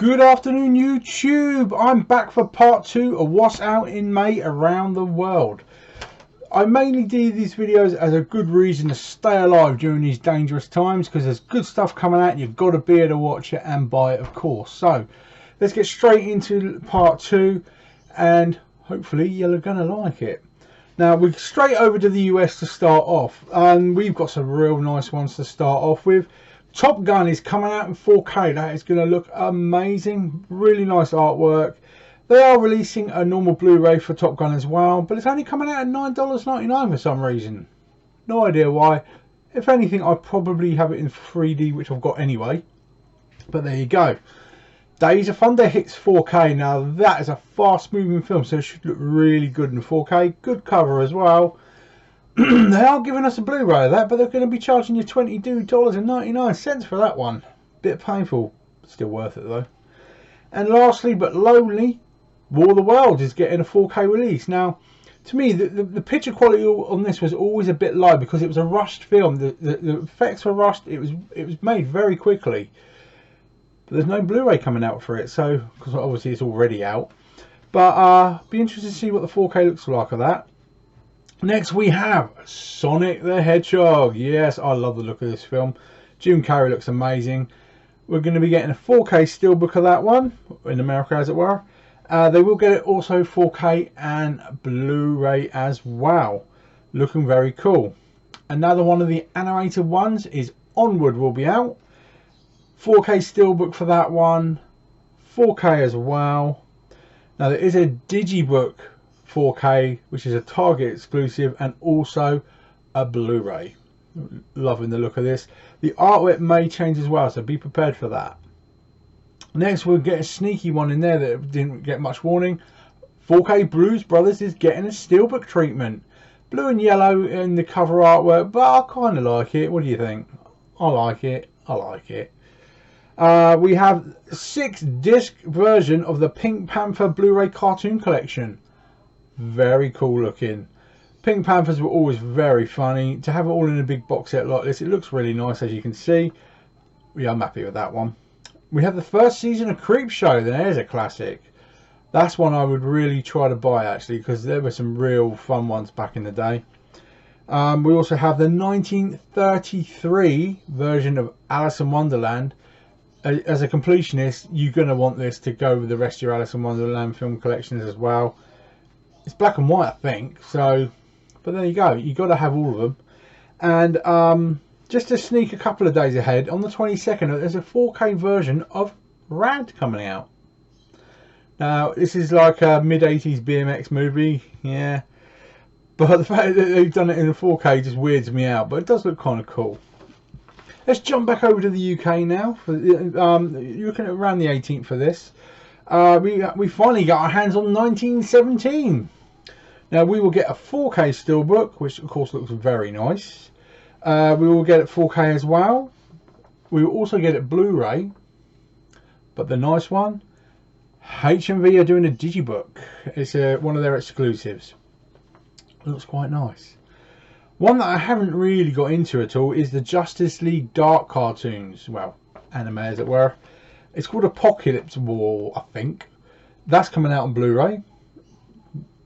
Good afternoon, YouTube. I'm back for part 2 of what's out in May around the world. I mainly do these videos as a good reason to stay alive during these dangerous times, because there's good stuff coming out and you've got to be able to watch it and buy it, of course. So let's get straight into part 2 and hopefully you're going to like it. Now we're straight over to the US to start off, and we've got some real nice ones to start off with. Top Gun is coming out in 4K. That is going to look amazing. Really nice artwork. They are releasing a normal Blu-ray for Top Gun as well, but it's only coming out at $9.99 for some reason. No idea why. If anything, I'd probably have it in 3D, which I've got anyway. But there you go. Days of Thunder hits 4K. Now that is a fast-moving film, so it should look really good in 4K. Good cover as well. They are giving us a Blu-ray of that, but they're going to be charging you $22.99 for that one. Bit painful, still worth it though. And lastly, but lowly, War of the Worlds is getting a 4K release. Now, to me, the picture quality on this was always a bit low because it was a rushed film. The effects were rushed. It was made very quickly. But there's no Blu-ray coming out for it, so because obviously it's already out. But be interested to see what the 4K looks like of that. Next we have Sonic the Hedgehog. Yes, I love the look of this film. Jim Carrey looks amazing. We're going to be getting a 4K steelbook of that one, in America as it were. They will get it also 4K and Blu-ray as well. Looking very cool. Another one of the animated ones is Onward will be out. 4K steelbook for that one. 4K as well. Now there is a Digibook 4K, which is a Target exclusive, and also a Blu-ray. Loving the look of this. The artwork may change as well, so be prepared for that. Next we'll get a sneaky one in there that didn't get much warning. 4K Blues Brothers is getting a steelbook treatment. Blue and yellow in the cover artwork, but I kind of like it. What do you think? I like it. I like it. We have a 6-disc version of the Pink Panther Blu-ray cartoon collection. Very cool looking. Pink Panthers were always very funny. To have it all in a big box set like this, it looks really nice, as you can see. Yeah, I'm happy with that one. We have the first season of Creepshow. There's a classic. That's one I would really try to buy, actually, because there were some real fun ones back in the day. We also have the 1933 version of Alice in Wonderland. As a completionist, you're going to want this to go with the rest of your Alice in Wonderland film collections as well. It's black and white, I think, so, but there you go. You've got to have all of them. And just to sneak a couple of days ahead, on the 22nd, there's a 4K version of Rad coming out. Now, this is like a mid-80s BMX movie, yeah. But the fact that they've done it in 4K just weirds me out, but it does look kind of cool. Let's jump back over to the UK now. You're looking at around the 18th for this. We finally got our hands on 1917. Now we will get a 4K steelbook, which of course looks very nice. We will get it 4K as well. We will also get it Blu-ray, but the nice one, HMV are doing a Digibook. It's one of their exclusives. It looks quite nice. One that I haven't really got into at all is the Justice League Dark cartoons, well, anime as it were. It's called Apocalypse War, I think. That's coming out on Blu-ray.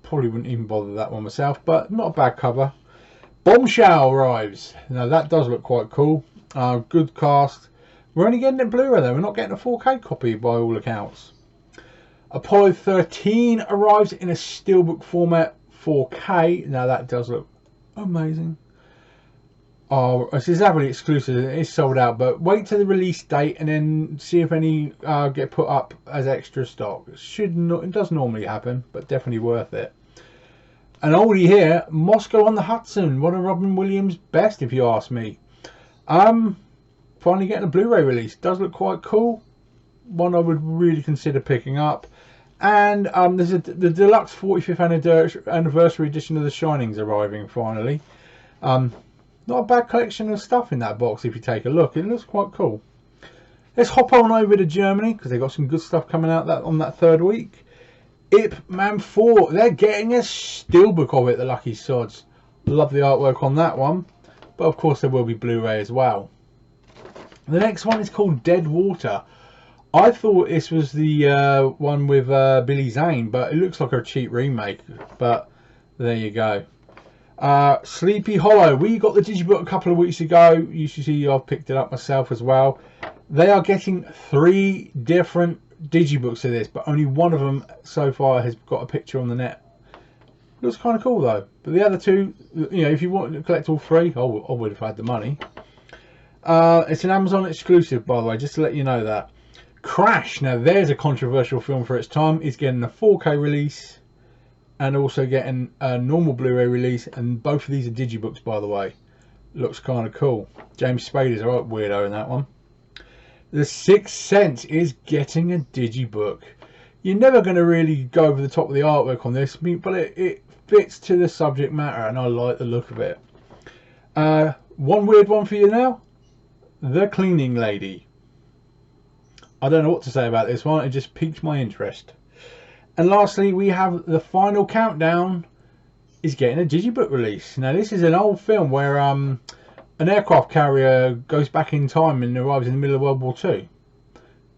Probably wouldn't even bother that one myself, but not a bad cover. Bombshell arrives. Now that does look quite cool. Good cast. We're only getting it Blu-ray though. We're not getting a 4K copy by all accounts. Apollo 13 arrives in a steelbook format 4K. Now that does look amazing. Oh, this is heavily exclusive. It is sold out, but wait till the release date and then see if any get put up as extra stock. It does normally happen, but definitely worth it. An oldie here, Moscow on the Hudson, one of Robin Williams' best, if you ask me. Finally getting a Blu-ray release. Does look quite cool. One I would really consider picking up. And there's the deluxe 45th anniversary edition of The Shining's arriving finally. Not a bad collection of stuff in that box if you take a look. It looks quite cool. Let's hop on over to Germany because they've got some good stuff coming out on that third week. Ip Man 4. They're getting a steelbook of it, the lucky sods. Love the artwork on that one. But of course there will be Blu-ray as well. The next one is called Dead Water. I thought this was the one with Billy Zane, but it looks like a cheap remake. But there you go. Sleepy Hollow. We got the digibook a couple of weeks ago. You should see I've picked it up myself as well. They are getting 3 different digibooks of this, but only one of them so far has got a picture on the net. Looks kind of cool though. But the other 2, you know, if you want to collect all 3, I would have had the money. It's an Amazon exclusive, by the way, just to let you know that. Crash. Now there's a controversial film for its time. It's getting a 4K release and also getting a normal Blu-ray release, and both of these are digibooks, by the way. Looks kind of cool. James Spader's a right weirdo in that one. The Sixth Sense is getting a digibook. You're never going to really go over the top of the artwork on this, but it fits to the subject matter, and I like the look of it. One weird one for you now. The Cleaning Lady. I don't know what to say about this one. It just piqued my interest. And lastly, we have The Final Countdown is getting a digibook release. Now this is an old film where an aircraft carrier goes back in time and arrives in the middle of World War II.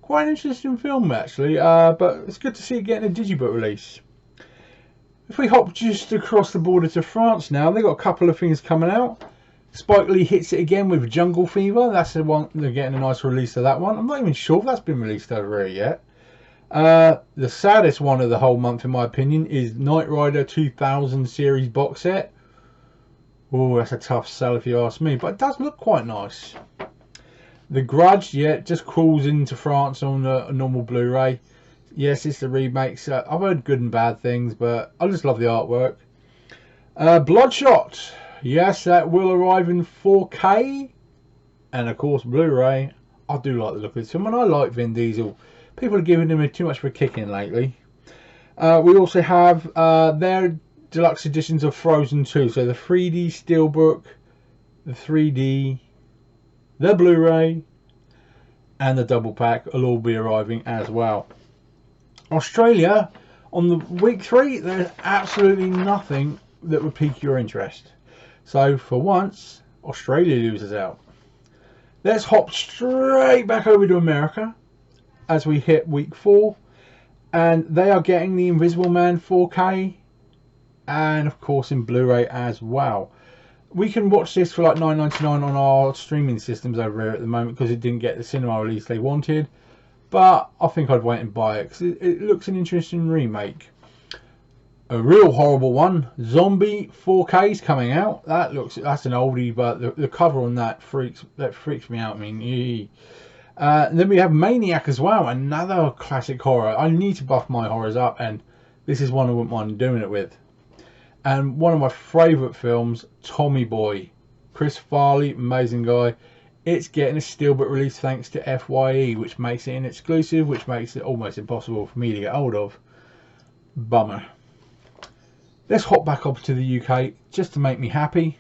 Quite an interesting film actually, but it's good to see it getting a digibook release. If we hop just across the border to France now, they've got a couple of things coming out. Spike Lee hits it again with Jungle Fever. That's the one. They're getting a nice release of that one. I'm not even sure if that's been released over here yet. The saddest one of the whole month, in my opinion, is Knight Rider 2000 series box set. Oh, that's a tough sell if you ask me, but it does look quite nice. The Grudge, yeah, just crawls into France on a normal Blu-ray. Yes, it's the remakes. I've heard good and bad things, but I just love the artwork. Bloodshot. Yes, that will arrive in 4K and of course Blu-ray. I do like the look of this film, and I like Vin Diesel. People are giving him too much of a kick in lately. We also have their deluxe editions of Frozen 2. So the 3D Steelbook, the 3D, the Blu-ray and the double pack will all be arriving as well. Australia, on the week 3, there's absolutely nothing that would pique your interest. So for once, Australia loses out. Let's hop straight back over to America as we hit week 4, and they are getting the Invisible Man 4K and of course in Blu-ray as well. We can watch this for like $9.99 on our streaming systems over here at the moment because it didn't get the cinema release they wanted, but I think I'd wait and buy it because it looks an interesting remake. A real horrible one, Zombie 4K is coming out. That's an oldie, but the cover on that freaks me out. I mean, then we have Maniac as well, another classic horror. I need to buff my horrors up, and this is one I wouldn't mind doing it with. And one of my favourite films, Tommy Boy, Chris Farley, amazing guy. It's getting a steelbook release thanks to FYE, which makes it an exclusive, which makes it almost impossible for me to get hold of. Bummer. Let's hop back up to the UK just to make me happy.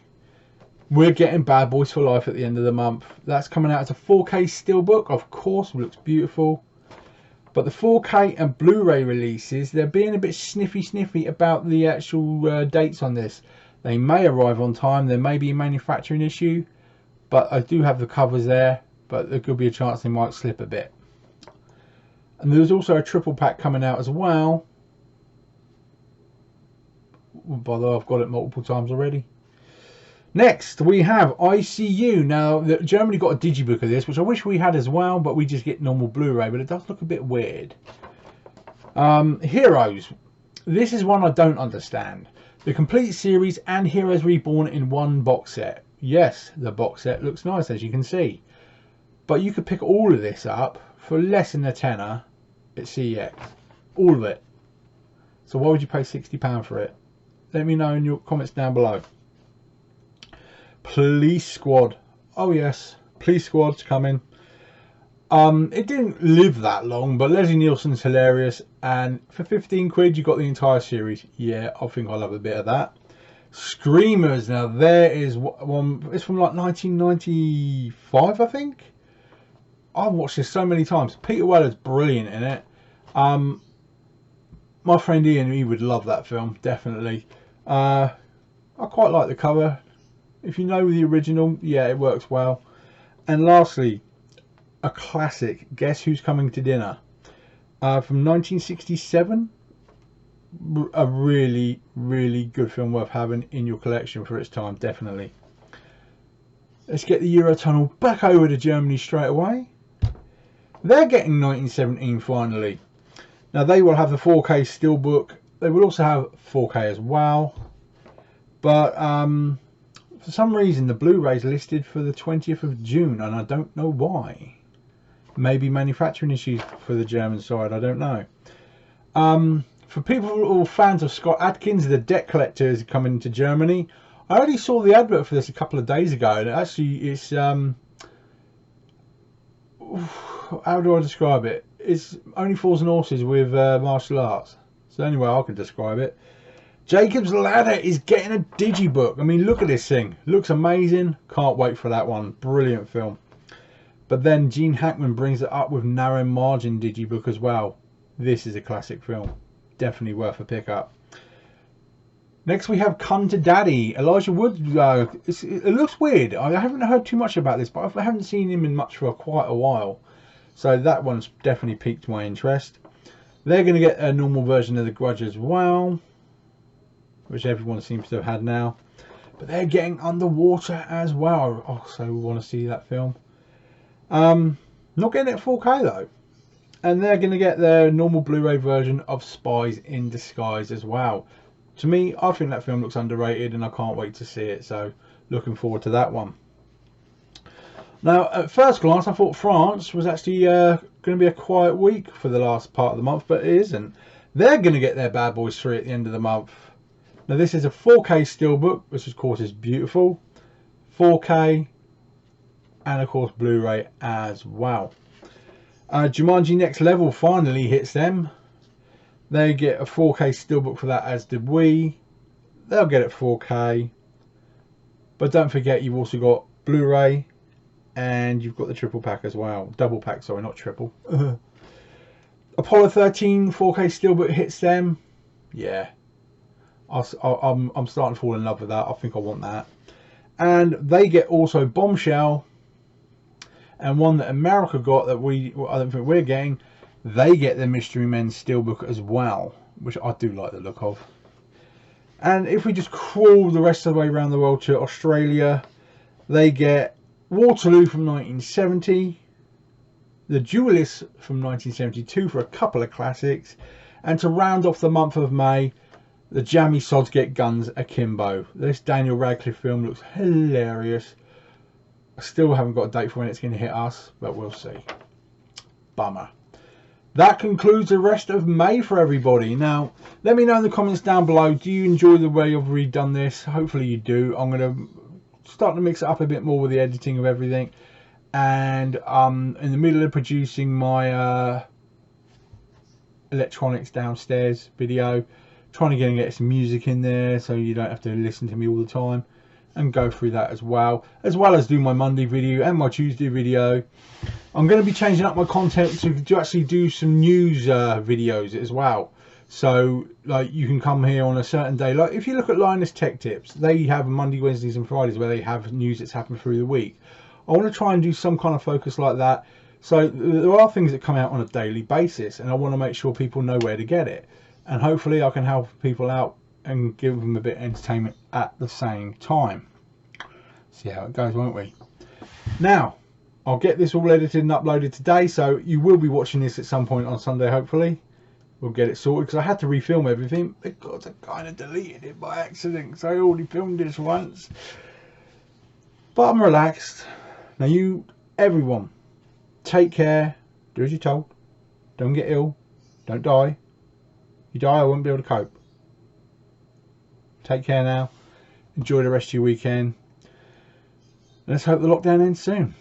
We're getting Bad Boys for Life at the end of the month. That's coming out as a 4K steelbook, of course, it looks beautiful. But the 4K and Blu-ray releases, they're being a bit sniffy about the actual dates on this. They may arrive on time, there may be a manufacturing issue, but I do have the covers there, but there could be a chance they might slip a bit. And there's also a triple pack coming out as well. By the way, I've got it multiple times already. Next, we have ICU. Now, Germany got a digibook of this, which I wish we had as well, but we just get normal Blu-ray, but it does look a bit weird. Heroes. This is one I don't understand. The complete series and Heroes Reborn in one box set. Yes, the box set looks nice, as you can see. But you could pick all of this up for less than a tenner at CEX. All of it. So why would you pay £60 for it? Let me know in your comments down below. Police Squad. Oh yes, Police Squad's coming. It didn't live that long, but Leslie Nielsen's hilarious, and for 15 quid you got the entire series. Yeah, I think I'll have a bit of that. Screamers. Now there is one. It's from like 1995, I think. I've watched this so many times. Peter Weller's brilliant in it. My friend Ian, he would love that film, definitely. I quite like the cover. If you know the original, yeah, it works well. And lastly, a classic. Guess Who's Coming to Dinner? From 1967. A really, really good film worth having in your collection for its time, definitely. Let's get the Eurotunnel back over to Germany straight away. They're getting 1917 finally. Now they will have the 4K Steelbook. They will also have 4K as well. But for some reason the Blu-ray is listed for the 20th of June and I don't know why. Maybe manufacturing issues for the German side, I don't know. For people who are fans of Scott Adkins, The Debt Collector is coming to Germany. I already saw the advert for this a couple of days ago, and actually it's how do I describe it? It's Only Fools and Horses with martial arts. It's the only way I can describe it. Jacob's Ladder is getting a digibook. I mean, look at this thing. Looks amazing. Can't wait for that one. Brilliant film. But then Gene Hackman brings it up with Narrow Margin digibook as well. This is a classic film. Definitely worth a pickup. Next we have Come to Daddy. Elijah Wood. It looks weird. I haven't heard too much about this, but I haven't seen him in much for quite a while. So that one's definitely piqued my interest. They're going to get a normal version of The Grudge as well, which everyone seems to have had now. But they're getting Underwater as well. Also want to see that film. Not getting it 4K though. And they're going to get their normal Blu-ray version of Spies in Disguise as well. To me, I think that film looks underrated and I can't wait to see it. So looking forward to that one. Now, at first glance, I thought France was actually going to be a quiet week for the last part of the month, but it isn't. They're going to get their Bad Boys 3 at the end of the month. Now, this is a 4K Steelbook, which of course is beautiful. 4K and of course Blu-ray as well. Jumanji Next Level finally hits them. They get a 4K Steelbook for that, as did we. They'll get it 4K. But don't forget, you've also got Blu-ray and you've got the triple pack as well. Double pack, sorry, not triple. Apollo 13 4K Steelbook hits them. Yeah. I'm starting to fall in love with that. I think I want that. And they get also Bombshell. And one that America got that I don't think we're getting. They get the Mystery Men Steelbook as well, which I do like the look of. And if we just crawl the rest of the way around the world to Australia, they get Waterloo from 1970, The Duelist from 1972 for a couple of classics, and to round off the month of May, the Jammy Sods Get Guns Akimbo. This Daniel Radcliffe film looks hilarious. I still haven't got a date for when it's going to hit us, but we'll see. Bummer. That concludes the rest of May for everybody. Now, let me know in the comments down below, do you enjoy the way I've redone this? Hopefully you do. I'm going to start to mix it up a bit more with the editing of everything. And in the middle of producing my electronics downstairs video, trying to get some music in there so you don't have to listen to me all the time, and go through that as well as do my Monday video and my Tuesday video. I'm going to be changing up my content to actually do some news videos as well. So like you can come here on a certain day. Like if you look at Linus Tech Tips, they have Monday, Wednesdays and Fridays where they have news that's happened through the week. I want to try and do some kind of focus like that. So there are things that come out on a daily basis and I want to make sure people know where to get it. And hopefully I can help people out and give them a bit of entertainment at the same time. See how it goes, won't we? Now, I'll get this all edited and uploaded today, so you will be watching this at some point on Sunday, hopefully. We'll get it sorted, because I had to refilm everything, because I kind of deleted it by accident, because I already filmed this once. But I'm relaxed. Now everyone, take care, do as you're told, don't get ill, don't die. If you die, I won't be able to cope. Take care now, enjoy the rest of your weekend. Let's hope the lockdown ends soon.